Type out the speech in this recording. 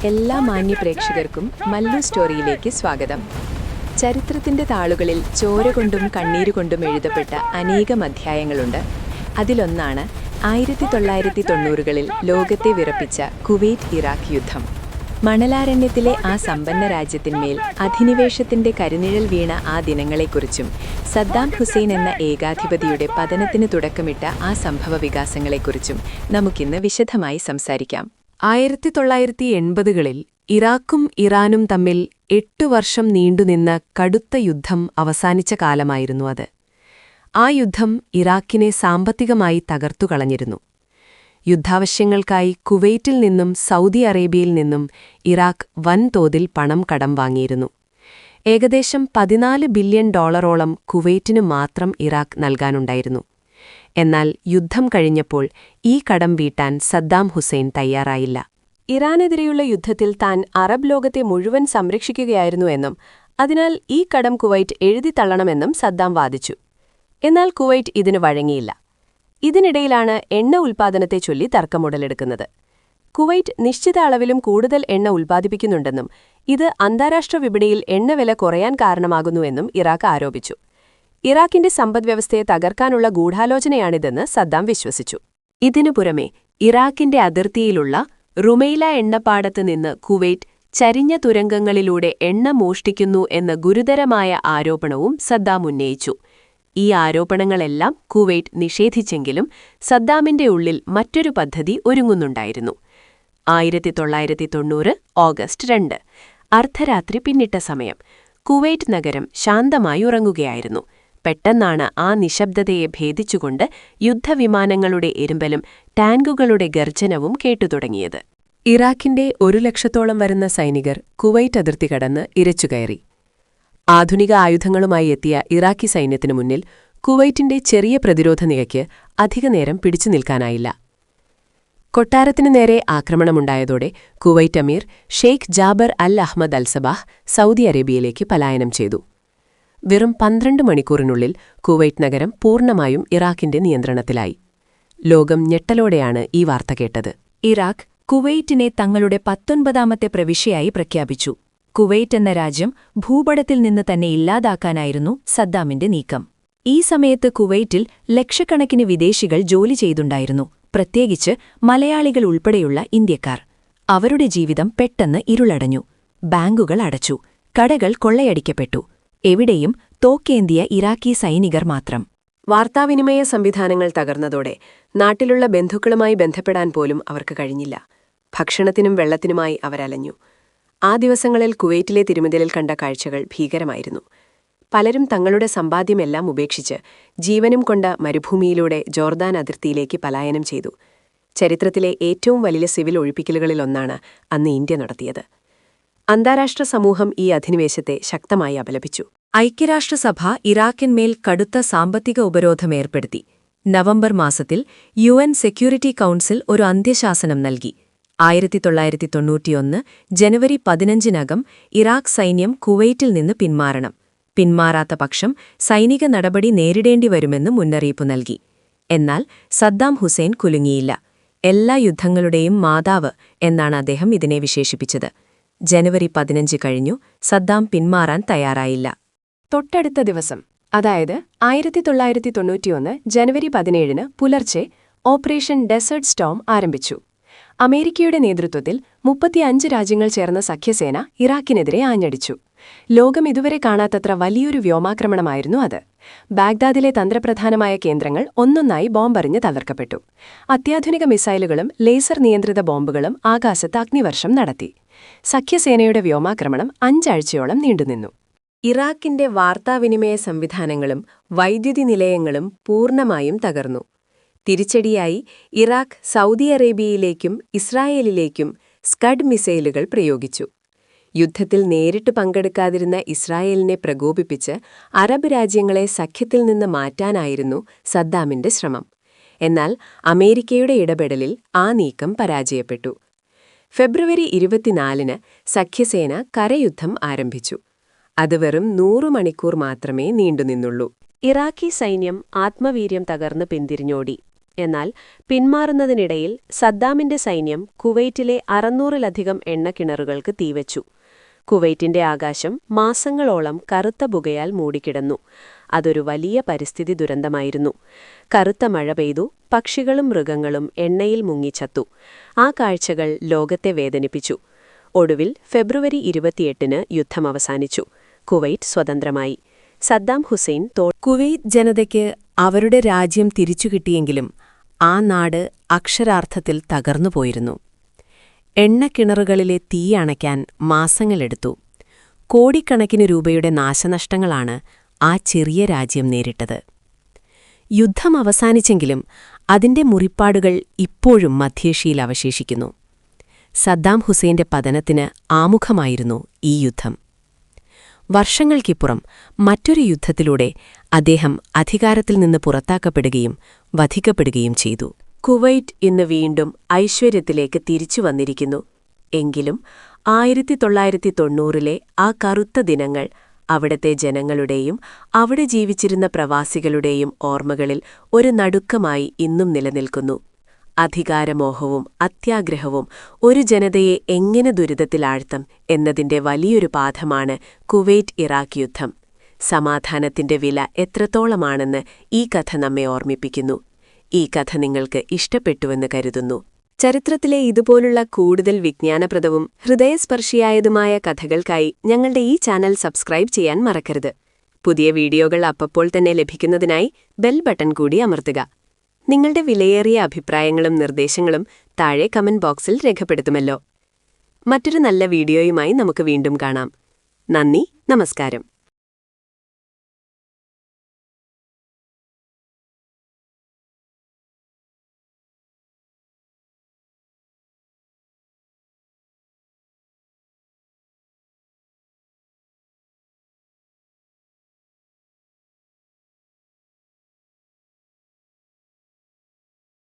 എല്ലാ മാന്യ പ്രേക്ഷകർക്കും മല്ലു സ്റ്റോറിയിലേക്ക് സ്വാഗതം. ചരിത്രത്തിന്റെ താളുകളിൽ ചോര കൊണ്ടും കണ്ണീരുകൊണ്ടും എഴുതപ്പെട്ട അനേകം അധ്യായങ്ങളുണ്ട്. അതിലൊന്നാണ് 1990കളിൽ ലോകത്തെ വിറപ്പിച്ച കുവൈറ്റ് ഇറാഖ് യുദ്ധം. മണലാരണ്യത്തിലെ ആ സമ്പന്ന രാജ്യത്തിന്മേൽ അധിനിവേശത്തിന്റെ കരുനിഴൽ വീണ ആ ദിനങ്ങളെക്കുറിച്ചും സദ്ദാം ഹുസൈൻ എന്ന ഏകാധിപതിയുടെ പതനത്തിന് തുടക്കമിട്ട ആ സംഭവ വികാസങ്ങളെക്കുറിച്ചും നമുക്കിന്ന് വിശദമായി സംസാരിക്കാം. 1980കളിൽ ഇറാഖും ഇറാനും തമ്മിൽ 8 വർഷം നീണ്ടുനിന്ന കടുത്ത യുദ്ധം അവസാനിച്ച കാലമായിരുന്നു അത്. ആ യുദ്ധം ഇറാഖിനെ സാമ്പത്തികമായി തകർത്തുകളഞ്ഞിരുന്നു. യുദ്ധാവശ്യങ്ങൾക്കായി കുവൈറ്റിൽ നിന്നും സൗദി അറേബ്യയിൽ നിന്നും ഇറാഖ് വൻതോതിൽ പണം കടം വാങ്ങിയിരുന്നു. ഏകദേശം $14 ബില്യൺ കുവൈറ്റിനു മാത്രം ഇറാഖ് നൽകാനുണ്ടായിരുന്നു. എന്നാൽ യുദ്ധം കഴിഞ്ഞപ്പോൾ ഈ കടം വീട്ടാൻ സദ്ദാം ഹുസൈൻ തയ്യാറായില്ല. ഇറാനെതിരെയുള്ള യുദ്ധത്തിൽ താൻ അറബ് ലോകത്തെ മുഴുവൻ സംരക്ഷിക്കുകയായിരുന്നു എന്നും അതിനാൽ ഈ കടം കുവൈറ്റ് എഴുതിത്തള്ളണമെന്നും സദ്ദാം വാദിച്ചു. എന്നാൽ കുവൈറ്റ് ഇതിനു വഴങ്ങിയില്ല. ഇതിനിടയിലാണ് എണ്ണ ഉൽപ്പാദനത്തെ ചൊല്ലി തർക്കമുടലെടുക്കുന്നത്. കുവൈറ്റ് നിശ്ചിത അളവിലും കൂടുതൽ എണ്ണ ഉൽപ്പാദിപ്പിക്കുന്നുണ്ടെന്നും ഇത് അന്താരാഷ്ട്ര വിപണിയിൽ എണ്ണവില കുറയാൻ കാരണമാകുന്നുവെന്നും ഇറാഖ് ആരോപിച്ചു. ഇറാഖിന്റെ സമ്പദ്വ്യവസ്ഥയെ തകർക്കാനുള്ള ഗൂഢാലോചനയാണിതെന്ന് സദ്ദാം വിശ്വസിച്ചു. ഇതിനു പുറമെ ഇറാഖിന്റെ അതിർത്തിയിലുള്ള റുമൈല എണ്ണപ്പാടത്ത് നിന്ന് കുവൈറ്റ് ചരിഞ്ഞ തുരങ്കങ്ങളിലൂടെ എണ്ണ മോഷ്ടിക്കുന്നു എന്ന ഗുരുതരമായ ആരോപണവും സദ്ദാം ഉന്നയിച്ചു. ഈ ആരോപണങ്ങളെല്ലാം കുവൈറ്റ് നിഷേധിച്ചെങ്കിലും സദ്ദാമിന്റെ ഉള്ളിൽ മറ്റൊരു പദ്ധതി ഒരുങ്ങുന്നുണ്ടായിരുന്നു. 1990 ഓഗസ്റ്റ് 2 അർദ്ധരാത്രി പിന്നിട്ട സമയം. കുവൈറ്റ് നഗരം ശാന്തമായി ഉറങ്ങുകയായിരുന്നു. പെട്ടെന്നാണ് ആ നിശബ്ദതയെ ഭേദിച്ചുകൊണ്ട് യുദ്ധവിമാനങ്ങളുടെ എരുമ്പലും ടാങ്കുകളുടെ ഗർജനവും കേട്ടുതുടങ്ങിയത്. ഇറാഖിന്റെ 1 ലക്ഷത്തോളം വരുന്ന സൈനികർ കുവൈറ്റ് അതിർത്തി കടന്ന് ഇരച്ചുകയറി. ആധുനിക ആയുധങ്ങളുമായി എത്തിയ ഇറാഖി സൈന്യത്തിനു മുന്നിൽ കുവൈറ്റിന്റെ ചെറിയ പ്രതിരോധ നിരയ്ക്ക് അധികനേരം പിടിച്ചു നിൽക്കാനായില്ല. കൊട്ടാരത്തിനു നേരെ ആക്രമണമുണ്ടായതോടെ കുവൈറ്റ് അമീർ ഷെയ്ഖ് ജാബർ അൽ അഹ്മദ് അൽ സബാഹ് സൗദി അറേബ്യയിലേക്ക് പലായനം ചെയ്തു. വെറും 12 മണിക്കൂറിനുള്ളിൽ കുവൈറ്റ് നഗരം പൂർണ്ണമായും ഇറാഖിന്റെ നിയന്ത്രണത്തിലായി. ലോകം ഞെട്ടലോടെയാണ് ഈ വാർത്ത കേട്ടത്. ഇറാഖ് കുവൈറ്റിനെ തങ്ങളുടെ 19ാമത്തെ പ്രവിശ്യയായി പ്രഖ്യാപിച്ചു. കുവൈറ്റ് എന്ന രാജ്യം ഭൂപടത്തിൽ നിന്ന് തന്നെ ഇല്ലാതാക്കാനായിരുന്നു സദ്ദാമിന്റെ നീക്കം. ഈ സമയത്ത് കുവൈറ്റിൽ ലക്ഷക്കണക്കിന് വിദേശികൾ ജോലി ചെയ്തുണ്ടായിരുന്നു, പ്രത്യേകിച്ച് മലയാളികൾ ഉൾപ്പെടെയുള്ള ഇന്ത്യക്കാർ. അവരുടെ ജീവിതം പെട്ടെന്ന് ഇരുളടഞ്ഞു. ബാങ്കുകൾ അടച്ചു, കടകൾ കൊള്ളയടിക്കപ്പെട്ടു. എവിടെയും തോക്കേന്തിയ ഇറാഖി സൈനികർ മാത്രം. വാർത്താവിനിമയ സംവിധാനങ്ങൾ തകർന്നതോടെ നാട്ടിലുള്ള ബന്ധുക്കളുമായി ബന്ധപ്പെടാൻ പോലും അവർക്ക് കഴിഞ്ഞില്ല. ഭക്ഷണത്തിനും വെള്ളത്തിനുമായി അവരലഞ്ഞു. ആ ദിവസങ്ങളിൽ കുവൈറ്റിലെ തിരുമതിലിൽ കണ്ട കാഴ്ചകൾ ഭീകരമായിരുന്നു. പലരും തങ്ങളുടെ സമ്പാദ്യമെല്ലാം ഉപേക്ഷിച്ച് ജീവനും കൊണ്ട മരുഭൂമിയിലൂടെ ജോർദാൻ അതിർത്തിയിലേക്ക് പലായനം ചെയ്തു. ചരിത്രത്തിലെ ഏറ്റവും വലിയ സിവിൽ ഒഴിപ്പിക്കലുകളിലൊന്നാണ് അന്ന് ഇന്ത്യ നടത്തിയത്. അന്താരാഷ്ട്ര സമൂഹം ഈ അധിനിവേശത്തെ ശക്തമായി അപലപിച്ചു. ഐക്യരാഷ്ട്രസഭ ഇറാഖിന്മേൽ കടുത്ത സാമ്പത്തിക ഉപരോധമേർപ്പെടുത്തി. നവംബർ മാസത്തിൽ UN സെക്യൂരിറ്റി കൗൺസിൽ ഒരു അന്ത്യശാസനം നൽകി. 1991 ജനുവരി 15-നകം ഇറാഖ് സൈന്യം കുവൈറ്റിൽ നിന്ന് പിന്മാറണം. പിന്മാറാത്ത പക്ഷം സൈനിക നടപടി നേരിടേണ്ടിവരുമെന്ന് മുന്നറിയിപ്പു നൽകി. എന്നാൽ സദ്ദാം ഹുസൈൻ കുലുങ്ങിയില്ല. എല്ലാ യുദ്ധങ്ങളുടെയും മാതാവ് എന്നാണ് അദ്ദേഹം ഇതിനെ വിശേഷിപ്പിച്ചത്. ജനുവരി 15 കഴിഞ്ഞു, സദ്ദാം പിന്മാറാൻ തയ്യാറായില്ല. തൊട്ടടുത്ത ദിവസം, അതായത് 1991 ജനുവരി 17 പുലർച്ചെ ഓപ്പറേഷൻ ഡെസേർട്ട് സ്റ്റോം ആരംഭിച്ചു. അമേരിക്കയുടെ നേതൃത്വത്തിൽ 35 രാജ്യങ്ങൾ ചേർന്ന സഖ്യസേന ഇറാഖിനെതിരെ ആഞ്ഞടിച്ചു. ലോകം ഇതുവരെ കാണാത്തത്ര വലിയൊരു വ്യോമാക്രമണമായിരുന്നു അത്. ബാഗ്ദാദിലെ തന്ത്രപ്രധാനമായ കേന്ദ്രങ്ങൾ ഒന്നൊന്നായി ബോംബെറിഞ്ഞ് തകർക്കപ്പെട്ടു. അത്യാധുനിക മിസൈലുകളും ലേസർ നിയന്ത്രിത ബോംബുകളും ആകാശത്ത് അഗ്നിവർഷം നടത്തി. സഖ്യസേനയുടെ വ്യോമാക്രമണം 5 ആഴ്ചയോളം നീണ്ടുനിന്നു. ഇറാഖിന്റെ വാർത്താവിനിമയ സംവിധാനങ്ങളും വൈദ്യുതി നിലയങ്ങളും പൂർണ്ണമായും തകർന്നു. തിരിച്ചടിയായി ഇറാഖ് സൗദി അറേബ്യയിലേക്കും ഇസ്രായേലിലേക്കും സ്കഡ് മിസൈലുകൾ പ്രയോഗിച്ചു. യുദ്ധത്തിൽ നേരിട്ട് പങ്കെടുക്കാതിരുന്ന ഇസ്രായേലിനെ പ്രകോപിപ്പിച്ച് അറബ് രാജ്യങ്ങളെ സഖ്യത്തിൽ നിന്ന് മാറ്റാനായിരുന്നു സദ്ദാമിന്റെ ശ്രമം. എന്നാൽ അമേരിക്കയുടെ ഇടപെടലിൽ ആ നീക്കം പരാജയപ്പെട്ടു. ഫെബ്രുവരി 24 സഖ്യസേന കരയുദ്ധം ആരംഭിച്ചു. അത് വെറും 100 മണിക്കൂർ മാത്രമേ നീണ്ടുനിന്നുള്ളൂ. ഇറാഖി സൈന്യം ആത്മവീര്യം തകർന്ന് പിന്തിരിഞ്ഞോടി. എന്നാൽ പിന്മാറുന്നതിനിടയിൽ സദ്ദാമിന്റെ സൈന്യം കുവൈറ്റിലെ 600-ലധികം എണ്ണക്കിണറുകൾക്ക് തീവച്ചു. കുവൈറ്റിന്റെ ആകാശം മാസങ്ങളോളം കറുത്ത പുകയാൽ മൂടിക്കിടന്നു. അതൊരു വലിയ പരിസ്ഥിതി ദുരന്തമായിരുന്നു. കറുത്ത മഴ പെയ്തു, പക്ഷികളും മൃഗങ്ങളും എണ്ണയിൽ മുങ്ങിച്ചത്തു. ആ കാഴ്ചകൾ ലോകത്തെ വേദനിപ്പിച്ചു. ഒടുവിൽ ഫെബ്രുവരി 28-ന് യുദ്ധം അവസാനിച്ചു. കുവൈറ്റ് സ്വതന്ത്രമായി. സദ്ദാം ഹുസൈൻ കുവൈറ്റ് ജനതയ്ക്ക് അവരുടെ രാജ്യം തിരിച്ചുകിട്ടിയെങ്കിലും ആ നാട് അക്ഷരാർത്ഥത്തിൽ തകർന്നുപോയിരുന്നു. എണ്ണക്കിണറുകളിലെ തീ അണയ്ക്കാൻ മാസങ്ങളെടുത്തു. കോടിക്കണക്കിന് രൂപയുടെ നാശനഷ്ടങ്ങളാണ് ആ ചെറിയ രാജ്യം നേരിട്ടത്. യുദ്ധം അവസാനിച്ചെങ്കിലും അതിന്റെ മുറിപ്പാടുകൾ ഇപ്പോഴും മധ്യേഷ്യയിൽ അവശേഷിക്കുന്നു. സദ്ദാം ഹുസൈന്റെ പതനത്തിന് ആമുഖമായിരുന്നു ഈ യുദ്ധം. വർഷങ്ങൾക്കിപ്പുറം മറ്റൊരു യുദ്ധത്തിലൂടെ അദ്ദേഹം അധികാരത്തിൽ നിന്ന് പുറത്താക്കപ്പെടുകയും വധിക്കപ്പെടുകയും ചെയ്തു. കുവൈറ്റ് ഇന്ന് വീണ്ടും ഐശ്വര്യത്തിലേക്ക് തിരിച്ചു വന്നിരിക്കുന്നു. എങ്കിലും 1990-ലെ ആ കറുത്ത ദിനങ്ങൾ അവിടത്തെ ജനങ്ങളുടെയും അവിടെ ജീവിച്ചിരുന്ന പ്രവാസികളുടെയും ഓർമ്മകളിൽ ഒരു നടുക്കമായി ഇന്നും നിലനിൽക്കുന്നു. അധികാരമോഹവും അത്യാഗ്രഹവും ഒരു ജനതയെ എങ്ങനെ ദുരിതത്തിലാഴ്ത്തും എന്നതിന്റെ വലിയൊരു പാഠമാണ് കുവൈറ്റ് ഇറാഖ് യുദ്ധം. സമാധാനത്തിന്റെ വില എത്രത്തോളമാണെന്ന് ഈ കഥ നമ്മെ ഓർമ്മിപ്പിക്കുന്നു. ഈ കഥ നിങ്ങൾക്ക് ഇഷ്ടപ്പെട്ടുവെന്ന് കരുതുന്നു. ചരിത്രത്തിലെ ഇതുപോലുള്ള കൂടുതൽ വിജ്ഞാനപ്രദവും ഹൃദയസ്പർശിയായതുമായ കഥകൾക്കായി ഞങ്ങളുടെ ഈ ചാനൽ സബ്സ്ക്രൈബ് ചെയ്യാൻ മറക്കരുത്. പുതിയ വീഡിയോകൾ അപ്പോൾ തന്നെ ലഭിക്കുന്നതിനായി ബെൽ ബട്ടൺ കൂടി അമർത്തുക. നിങ്ങളുടെ വിലയേറിയ അഭിപ്രായങ്ങളും നിർദ്ദേശങ്ങളും താഴെ കമന്റ് ബോക്സിൽ രേഖപ്പെടുത്തുമല്ലോ. മറ്റൊരു നല്ല വീഡിയോയുമായി നമുക്ക് വീണ്ടും കാണാം. നന്ദി, നമസ്കാരം.